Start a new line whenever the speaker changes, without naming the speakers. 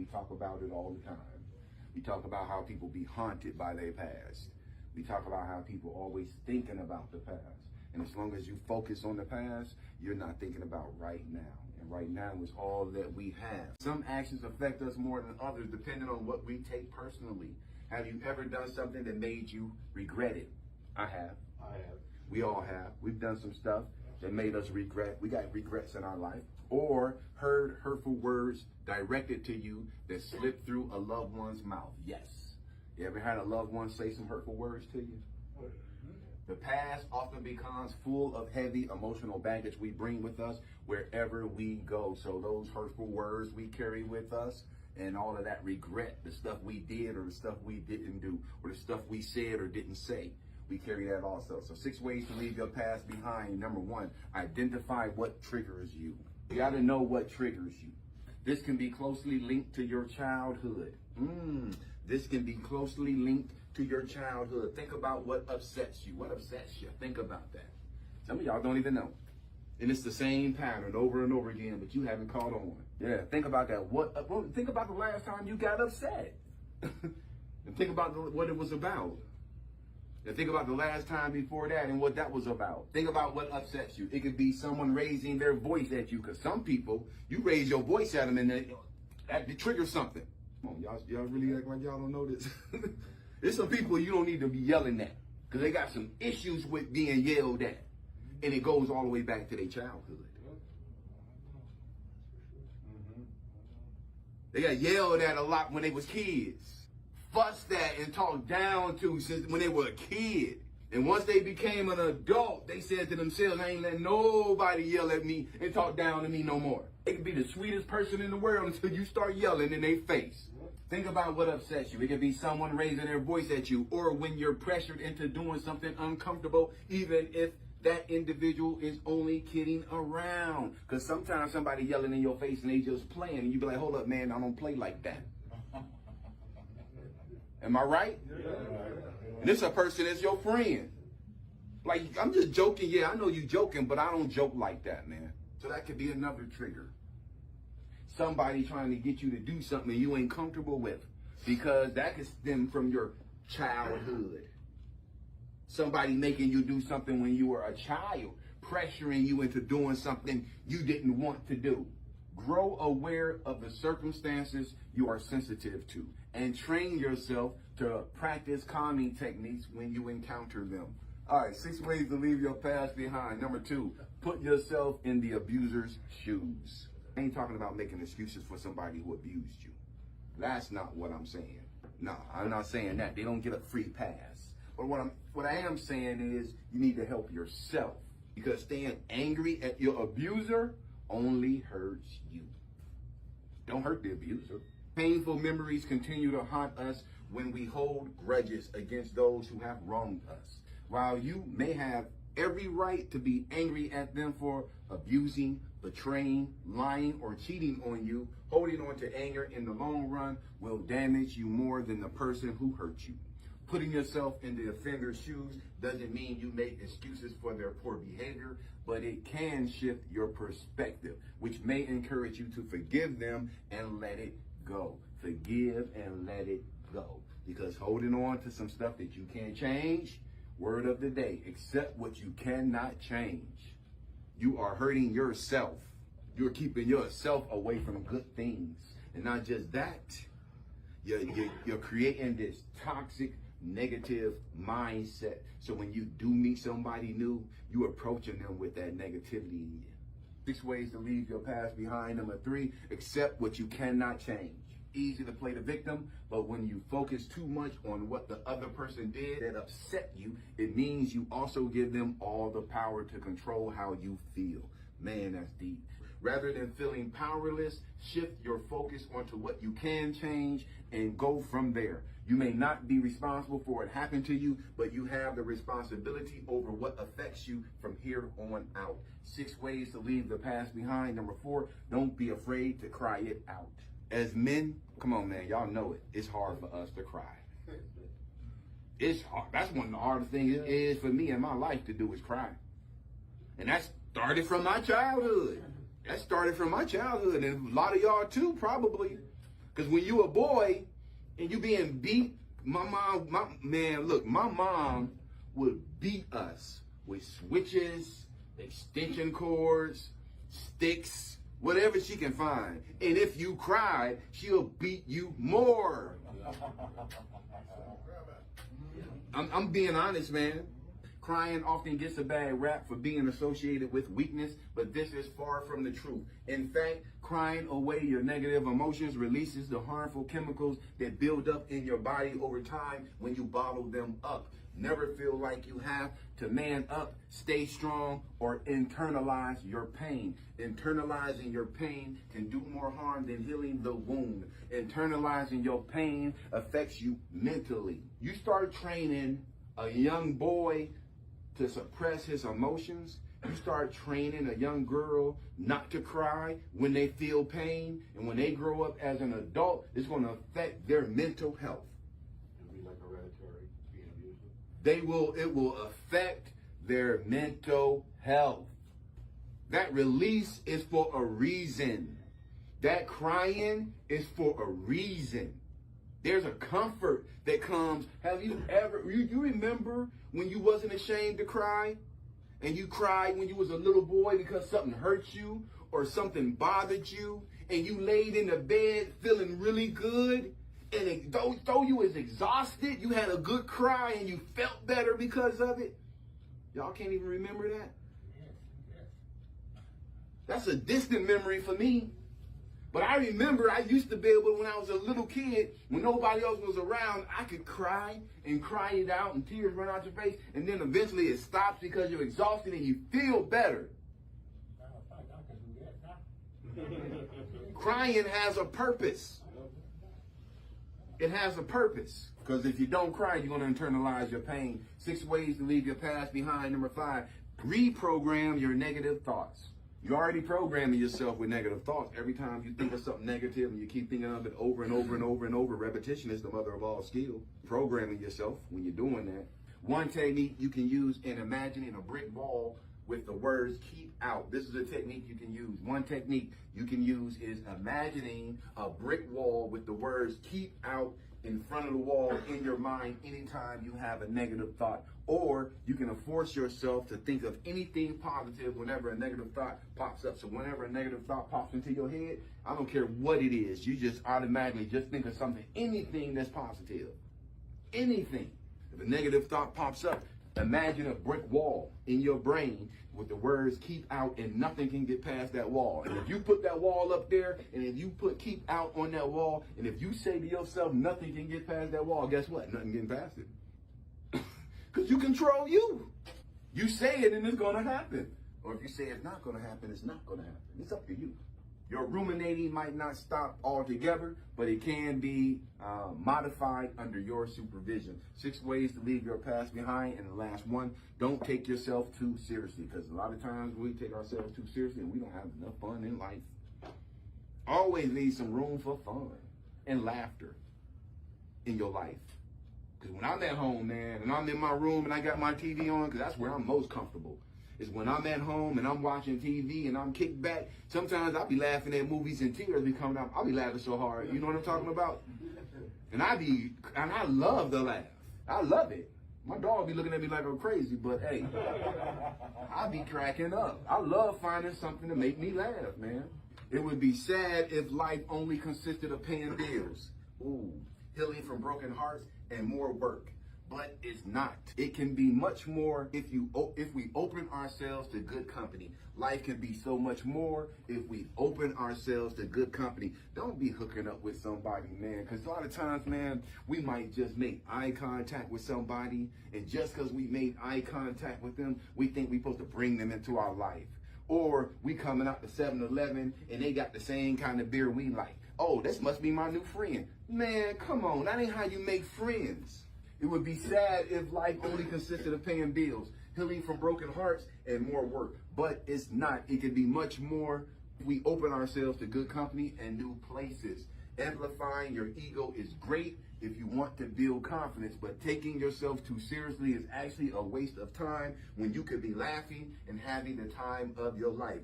We talk about it all the time. We talk about how people be haunted by their past. We talk about how people always thinking about the past. And as long as you focus on the past, you're not thinking about right now. And right now is all that we have. Some actions affect us more than others depending on what we take personally. Have you ever done something that made you regret it? I have. We all have. We've done some stuff that made us regret. We got regrets in our life. Or heard hurtful words directed to you that slipped through a loved one's mouth. Yes. You ever had a loved one say some hurtful words to you? The past often becomes full of heavy emotional baggage we bring with us wherever we go. So those hurtful words we carry with us and all of that regret, the stuff we did or the stuff we didn't do, or the stuff we said or didn't say, we carry that also. So 6 ways to leave your past behind. Number 1, identify what triggers you. You got to know what triggers you. This can be closely linked to your childhood. This can be closely linked to your childhood. Think about what upsets you. What upsets you? Think about that. Some of y'all don't even know. And it's the same pattern over and over again, but you haven't caught on. Yeah, think about that. Think about the last time you got upset. And think about what it was about. And think about the last time before that and what that was about. Think about what upsets you. It could be someone raising their voice at you, because some people, you raise your voice at them and that triggers something. Come on, y'all really act like y'all don't know this. There's some people you don't need to be yelling at because they got some issues with being yelled at. And it goes all the way back to their childhood. They got yelled at a lot when they was kids. Fussed at and talked down to since when they were a kid. And once they became an adult, they said to themselves, I ain't letting nobody yell at me and talk down to me no more. They could be the sweetest person in the world until you start yelling in their face. Think about what upsets you. It could be someone raising their voice at you, or when you're pressured into doing something uncomfortable, even if that individual is only kidding around. Because sometimes somebody yelling in your face and they just playing, and you be like, hold up, man, I don't play like that. Am I right? Yeah. And this a person that's your friend. Like, I'm just joking. Yeah, I know you joking, but I don't joke like that, man. So that could be another trigger. Somebody trying to get you to do something you ain't comfortable with, because that could stem from your childhood. Somebody making you do something when you were a child, pressuring you into doing something you didn't want to do. Grow aware of the circumstances you are sensitive to and train yourself to practice calming techniques when you encounter them. All right, 6 ways to leave your past behind. Number 2, put yourself in the abuser's shoes. I ain't talking about making excuses for somebody who abused you. That's not what I'm saying. No, I'm not saying that. They don't get a free pass. But what I am saying is you need to help yourself, because staying angry at your abuser only hurts you. Don't hurt the abuser. Painful memories continue to haunt us when we hold grudges against those who have wronged us. While you may have every right to be angry at them for abusing, betraying, lying, or cheating on you, holding on to anger in the long run will damage you more than the person who hurt you. Putting yourself in the offender's shoes doesn't mean you make excuses for their poor behavior, but it can shift your perspective, which may encourage you to forgive them and let it go. Forgive and let it go. Because holding on to some stuff that you can't change, word of the day, accept what you cannot change. You are hurting yourself. You're keeping yourself away from good things. And not just that, you're creating this toxic, negative mindset. So when you do meet somebody new, you approaching them with that negativity in you. 6 ways to leave your past behind. Number 3, accept what you cannot change. Easy to play the victim, but when you focus too much on what the other person did that upset you, it means you also give them all the power to control how you feel. Man, that's deep. Rather than feeling powerless, shift your focus onto what you can change and go from there. You may not be responsible for what happened to you, but you have the responsibility over what affects you from here on out. 6 ways to leave the past behind. Number 4, don't be afraid to cry it out. As men, come on, man, y'all know it. It's hard for us to cry. It's hard. That's one of the hardest things it is for me in my life to do, is cry. And that started from my childhood. And a lot of y'all too, probably. Because when you a boy and you being beat, my mom would beat us with switches, extension cords, sticks, whatever she can find. And if you cried, she'll beat you more. I'm being honest, man. Crying often gets a bad rap for being associated with weakness, but this is far from the truth. In fact, crying away your negative emotions releases the harmful chemicals that build up in your body over time when you bottle them up. Never feel like you have to man up, stay strong, or internalize your pain. Internalizing your pain can do more harm than healing the wound. Internalizing your pain affects you mentally. You start training a young boy to suppress his emotions. You start training a young girl not to cry when they feel pain. And when they grow up as an adult, it's going to affect their mental health.
It'll be like hereditary, being abusive.
It will affect their mental health. That release is for a reason. That crying is for a reason. There's a comfort that comes. Have you ever, you remember when you wasn't ashamed to cry? And you cried when you was a little boy because something hurt you or something bothered you, and you laid in the bed feeling really good, and though you was exhausted, you had a good cry and you felt better because of it? Y'all can't even remember that? That's a distant memory for me. But I remember I used to be able, when I was a little kid, when nobody else was around, I could cry and cry it out and tears run out your face, and then eventually it stops because you're exhausted and you feel better. Crying has a purpose. It has a purpose. Because if you don't cry, you're going to internalize your pain. 6 ways to leave your past behind. Number 5, reprogram your negative thoughts. You're already programming yourself with negative thoughts. Every time you think of something negative and you keep thinking of it over and over and over and over, repetition is the mother of all skill. Programming yourself when you're doing that. One technique you can use in imagining a brick wall with the words keep out. This is a technique you can use. One technique you can use is imagining a brick wall with the words keep out in front of the wall in your mind anytime you have a negative thought. Or you can force yourself to think of anything positive whenever a negative thought pops up. So whenever a negative thought pops into your head, I don't care what it is, you just automatically just think of something, anything that's positive. Anything. If a negative thought pops up, imagine a brick wall in your brain with the words keep out, and nothing can get past that wall. And if you put that wall up there, and if you put keep out on that wall, and if you say to yourself nothing can get past that wall, guess what? Nothing getting past it. Because you control you. You say it and it's going to happen. Or if you say it's not going to happen, it's not going to happen. It's up to you. Your ruminating might not stop altogether, but it can be modified under your supervision. 6 ways to leave your past behind. And the last one, don't take yourself too seriously. Because a lot of times we take ourselves too seriously and we don't have enough fun in life. Always leave some room for fun and laughter in your life. Because when I'm at home, man, and I'm in my room and I got my TV on, because that's where I'm most comfortable, is when I'm at home and I'm watching TV and I'm kicked back. Sometimes I'll be laughing at movies and tears be coming out. I'll be laughing so hard. You know what I'm talking about? And I love the laugh. I love it. My dog be looking at me like I'm crazy, but hey, I be cracking up. I love finding something to make me laugh, man. It would be sad if life only consisted of paying bills. Ooh, healing from broken hearts and more work. But it's not. It can be much more if we open ourselves to good company. Life can be so much more if we open ourselves to good company. Don't be hooking up with somebody, man, because a lot of times, man, we might just make eye contact with somebody, and just because we made eye contact with them, we think we're supposed to bring them into our life. Or we coming out to 7-Eleven and they got the same kind of beer we like. Oh, this must be my new friend. Man, come on, that ain't how you make friends. It would be sad if life only consisted of paying bills, healing from broken hearts, and more work. But it's not. It can be much more if we open ourselves to good company and new places. Amplifying your ego is great if you want to build confidence, but taking yourself too seriously is actually a waste of time when you could be laughing and having the time of your life.